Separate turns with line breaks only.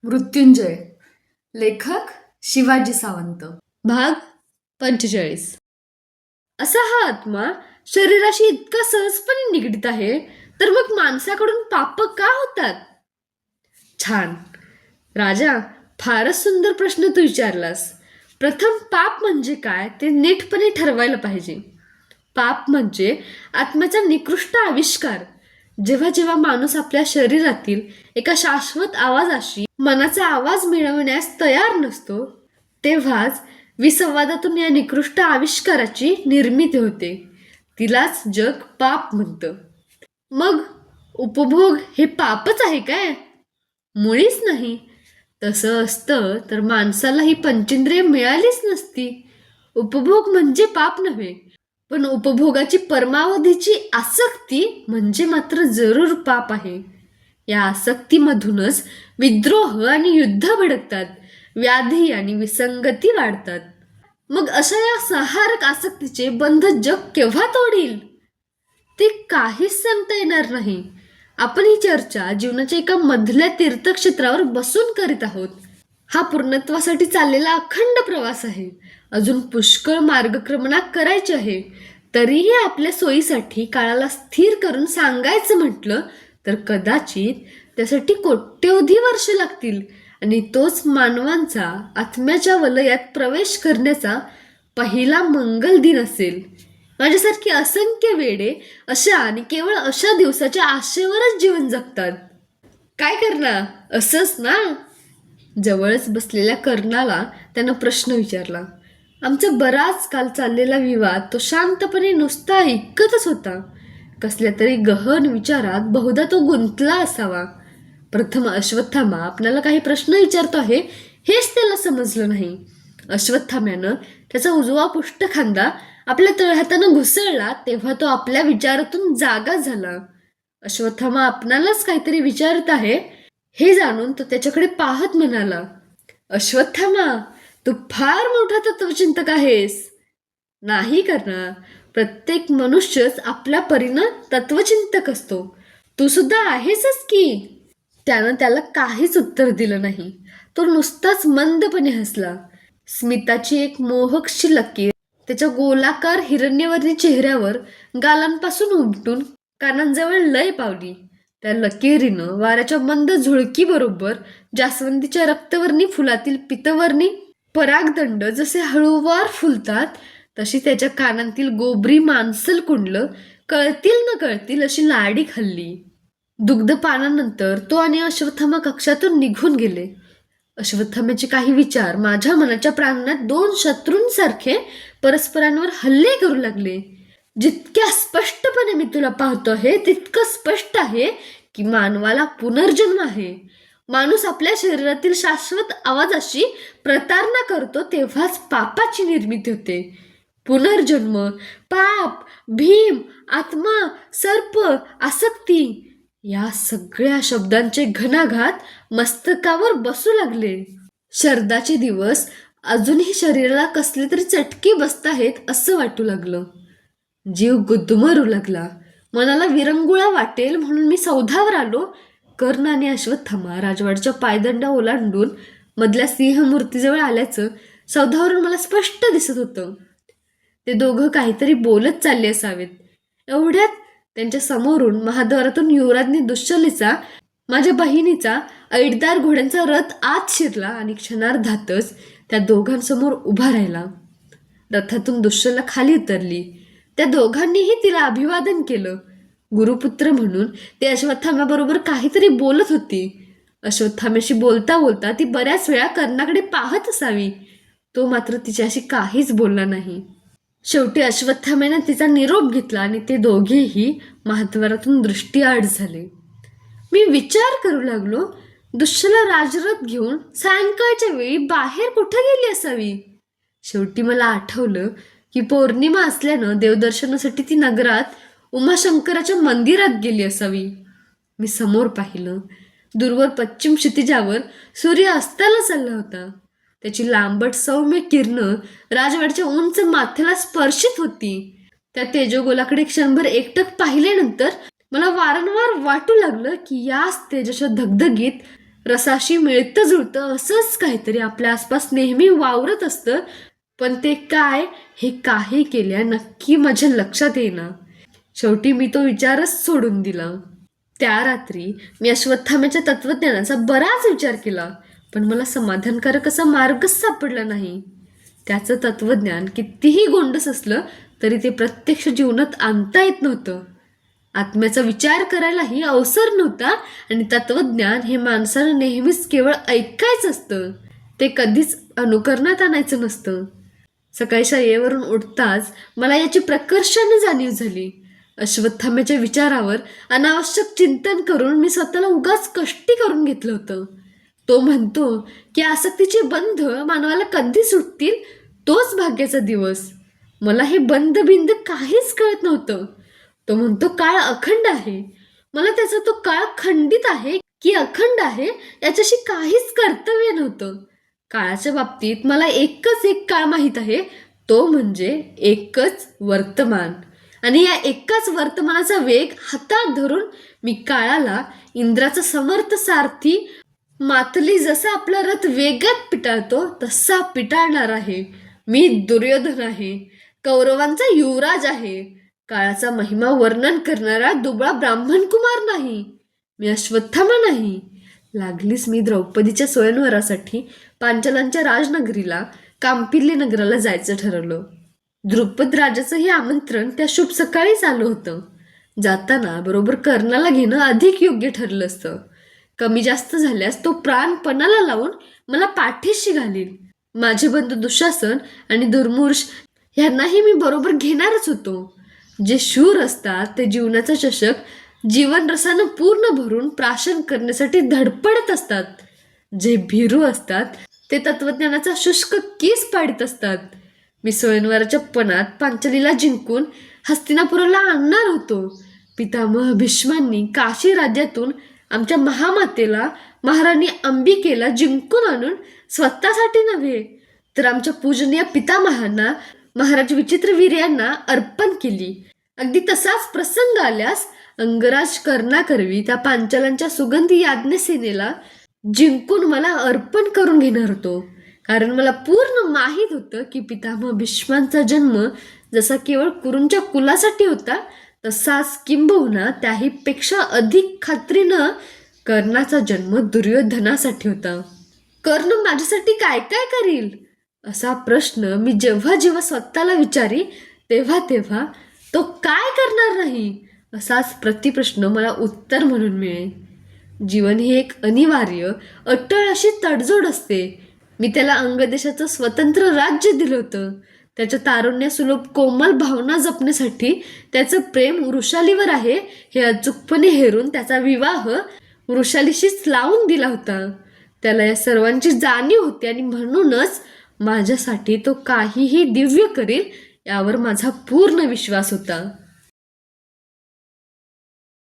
मृत्युंजय. लेखक शिवाजी सावंत. भाग 45. असा हा आत्मा शरीराशी इतका सहजपणे निगडीत आहे, तर मग माणसाकडून पाप का होतात? छान राजा, फारच सुंदर प्रश्न तू विचारलास. प्रथम पाप म्हणजे काय ते नीटपणे ठरवायला पाहिजे. पाप म्हणजे आत्म्याचा निकृष्ट आविष्कार. जेव्हा जेव्हा माणूस आपल्या शरीरातील एका शाश्वत आवाजाशी मनाचा आवाज मिळवण्यास तयार नसतो, तेव्हाच विसंवादातून या निकृष्ट आविष्काराची निर्मिती होते. तिलाच जग पाप म्हणतं. मग उपभोग हे पापच आहे काय? मुळीच नाही. तसं असतं तर माणसाला ही पंचेंद्रिय मिळालीच नसती. उपभोग म्हणजे पाप नव्हे, पण उपभोगाची परमावधीची आसक्ती म्हणजे मात्र जरूर पाप आहे. या आसक्तीमधूनच विद्रोह आणि युद्ध भडकतात, व्याधी आणि विसंगती वाढतात. मग अशा या संहारक आसक्तीचे बंध जग केव्हा तोडील ते काहीच सांगता येणार नाही. आपण ही चर्चा जीवनाच्या एका मधल्या तीर्थक्षेत्रावर बसून करीत आहोत. हा पूर्णत्वासाठी चाललेला अखंड प्रवास आहे. अजून पुष्कळ मार्गक्रमणा करायची आहे. तरीही आपल्या सोयीसाठी काळाला स्थिर करून सांगायचं म्हटलं तर कदाचित त्यासाठी कोट्यवधी वर्ष लागतील, आणि तोच मानवांचा आत्म्याच्या वलयात प्रवेश करण्याचा पहिला मंगल दिन असेल. माझ्यासारखी असंख्य वेडे अशा आणि केवळ अशा दिवसाच्या आशेवरच जीवन जगतात. काय करणार, असंच ना? जवळच बसलेल्या कर्णाला त्यानं प्रश्न विचारला. आमचा बराच काल चाललेला विवाद तो शांतपणे नुसता ऐकतच होता. कसल्या तरी गहन विचारात बहुधा तो गुंतला असावा. प्रथम अश्वत्थामा आपल्याला काही प्रश्न विचारतो आहे हेच त्याला समजलं नाही. अश्वत्थाम्यानं त्याचा उजवा पुष्टखांदा आपल्या तळहातानं घुसळला तेव्हा तो आपल्या विचारातून जागा झाला. अश्वत्थामा आपणालाच काहीतरी विचारत आहे हे जाणून तो त्याच्याकडे पाहत म्हणाला, अश्वत्थामा, तू फार मोठा तत्वचिंतक आहेस. नाही करणार, प्रत्येक मनुष्यच आपल्या परीनं तत्वचिंतक असतो. तू सुद्धा आहेसच की. त्यानं त्याला काहीच उत्तर दिलं नाही. तो नुसताच मंदपणे हसला. स्मिताची एक मोहकशी लकीर त्याच्या गोलाकार हिरण्यवर्णी चेहऱ्यावर गालांपासून उमटून कानांजवळ लय पावली. त्या लकीरीनं वाऱ्याच्या मंद झुळकीबरोबर जास्वंदीच्या रक्तवर्णी फुलातील पितवर्णी परागदंड जसे हळूवार फुलतात, तशी त्याच्या कानांतील गोबरी मांसल कुंडलं कळतील न कळतील अशी लाडी खाल्ली. दुग्धपानानंतर तो आणि अश्वत्थामा कक्षातून निघून गेले. अश्वत्थाम्याचे काही विचार माझ्या मनाच्या प्रांगणात दोन शत्रूंसारखे परस्परांवर हल्ले करू लागले. जितक्या स्पष्टपणे मी तुला पाहतो आहे तितकं स्पष्ट आहे की मानवाला पुनर्जन्म आहे. माणूस आपल्या शरीरातील शाश्वत आवाजाशी प्रतारणा करतो तेव्हाच पापाची निर्मिती होते. पुनर्जन्म, पाप, भीम, आत्मा, सर्प, आसक्ती या सगळ्या शब्दांचे घणाघात मस्तकावर बसू लागले. शरदाचे दिवस अजूनही शरीराला कसले तरी चटके बसताहेत असं वाटू लागलं. जीव गुदमरू लागला. मनाला विरंगुळा वाटेल म्हणून मी सौधावर आलो. कर्ण आणि अश्वत्थामा राजवाड्याच्या पायदंडा ओलांडून मधल्या सिंहमूर्तीजवळ आल्याचं सौधावरून मला स्पष्ट दिसत होतं. ते दोघं काहीतरी बोलत चालले असावेत. एवढ्यात त्यांच्या समोरून महाद्वारातून युवराजने दुश्शलेचा, माझ्या बहिणीचा ऐटदार घोड्यांचा रथ आत शिरला आणि क्षणार्धातच त्या दोघांसमोर उभा राहिला. रथातून दुश्शला खाली उतरली. त्या दोघांनीही तिला अभिवादन केलं. गुरुपुत्र म्हणून ते अश्वत्थाम्याबरोबर काहीतरी बोलत होती. अश्वत्थाम्याशी बोलता बोलता ती बऱ्याच वेळा कर्णाकडे पाहत असावी. तो मात्र तिच्याशी काहीच बोलला नाही. शेवटी अश्वत्थाम्याने तिचा निरोप घेतला आणि ते दोघेही महाद्वारातून दृष्टीआड झाले. मी विचार करू लागलो, दुश्शला राजरथ घेऊन सायंकाळच्या वेळी बाहेर कुठे गेली असावी. शेवटी मला आठवलं की पौर्णिमा असल्यानं देवदर्शनासाठी ती नगरात उमाशंकराच्या मंदिरात गेली असावी. मी समोर पाहिलं. दूरवर पश्चिम क्षितिजावर सूर्य अस्ताला चालला होता. त्याची लांबट सौम्य किरणं राजवाड्याच्या उंच माथ्याला स्पर्शित होती. त्या तेजोगोलाकडे क्षणभर एकटक पाहिल्यानंतर मला वारंवार वाटू लागलं की याच तेजाच्या धगधगीत रसाशी मिळतं जुळतं असंच काहीतरी आपल्या आसपास नेहमी वावरत असतं, पण ते काय हे काही केल्या नक्की माझ्या लक्षात येईना. शेवटी मी तो विचारच सोडून दिला. त्या रात्री मी अश्वत्थाम्याच्या तत्वज्ञानाचा बराच विचार केला, पण मला समाधानकारक असा मार्गच सापडला नाही. त्याचं तत्वज्ञान कितीही गोंडस असलं तरी ते प्रत्यक्ष जीवनात आणता येत नव्हतं. आत्म्याचा विचार करायलाही अवसर नव्हता आणि तत्वज्ञान हे माणसानं नेहमीच केवळ ऐकायचं असतं, ते कधीच अनुकरणात आणायचं नसतं. सकाळी शय्येवरून उठताच मला याची प्रकर्षाने जाणीव झाली. अश्वत्थाम्याच्या विचारावर अनावश्यक चिंतन करून मी स्वतःला उगाच कष्टी करून घेतलं होतं. तो म्हणतो की आसक्तीचे बंध मानवाला कधी सुटतील तोच भाग्याचा दिवस. मला हे बंध बिंद काहीच कळत नव्हतं. तो म्हणतो काळ अखंड आहे. मला त्याचा तो काळ खंडित आहे की अखंड आहे याच्याशी काहीच कर्तव्य नव्हतं. काळाच्या बाबतीत मला एकच एक काळ माहीत आहे, तो म्हणजे एकच वर्तमान. आणि या एकाच वर्तमानाचा वेग हातात धरून मी काळाला इंद्राचा समर्थ सारथी मातली जसा आपला रथ वेगात पिटाळतो तसा पिटाळणार आहे. मी दुर्योधन आहे, कौरवांचा युवराज आहे. काळाचा महिमा वर्णन करणारा दुबळा ब्राह्मण कुमार नाही. मी अश्वत्थामा नाही. लागलीच मी द्रौपदीच्या स्वयंवरासाठी पांचालांच्या राजनगरीला कांपिल्य नगराला जायचं ठरवलं. द्रुपद राजाचं हे आमंत्रण त्या शुभ सकाळीच आलं होतं. जाताना बरोबर कर्णाला घेणं अधिक योग्य ठरलं असतं. कमी जास्त झाल्यास तो प्राण पणाला लावून मला पाठीशी घालील. माझे बंधू दुःशासन आणि दुर्मुर्ष यांनाही मी बरोबर घेणारच होतो. जे शूर असतात ते जीवनाचा चषक जीवन रसानं पूर्ण भरून प्राशन करण्यासाठी धडपडत असतात. जे भीरू असतात ते तत्वज्ञानाचा शुष्क केस पाडीत असतात. मी स्वयंवराच्या पणात पांचालीला जिंकून हस्तिनापुराला आणणार होतो. पितामह भीष्मांनी काशी राज्यातून आमच्या महामातेला महाराणी अंबिकेला जिंकून आणून स्वतःसाठी नव्हे तर आमच्या पूजनीय पितामहांना महाराज विचित्रवीर यांना अर्पण केली. अगदी तसाच प्रसंग आल्यास अंगराज कर्णाकरवी त्या पांचालांच्या सुगंधी याज्ञसेनेला जिंकून मला अर्पण करून घेणार होतो. कारण मला पूर्ण माहीत होतं की पितामह भीष्मांचा जन्म जसा केवळ कुरूंच्या कुलासाठी होता तसाच किंबहुना त्याही पेक्षा अधिक खात्रीनं कर्णाचा जन्म दुर्योधनासाठी होता. कर्ण माझ्यासाठी काय काय करील असा प्रश्न मी जेव्हा जेव्हा स्वतःला विचारी तेव्हा तेव्हा तो काय करणार नाही असाच प्रतिप्रश्न मला उत्तर म्हणून मिळे. जीवन ही एक अनिवार्य अटळ अशी तडजोड असते. मी त्याला अंगदेशाचं स्वतंत्र राज्य दिलं होतं. त्याच्या तारुण्यसुलभ कोमल भावना जपण्यासाठी त्याचं प्रेम वृषालीवर आहे हे अचूकपणे हेरून त्याचा विवाह वृषालीशीच लावून दिला होता. त्याला या सर्वांची जाणीव होती आणि म्हणूनच माझ्यासाठी तो काहीही दिव्य करेल यावर माझा पूर्ण विश्वास होता.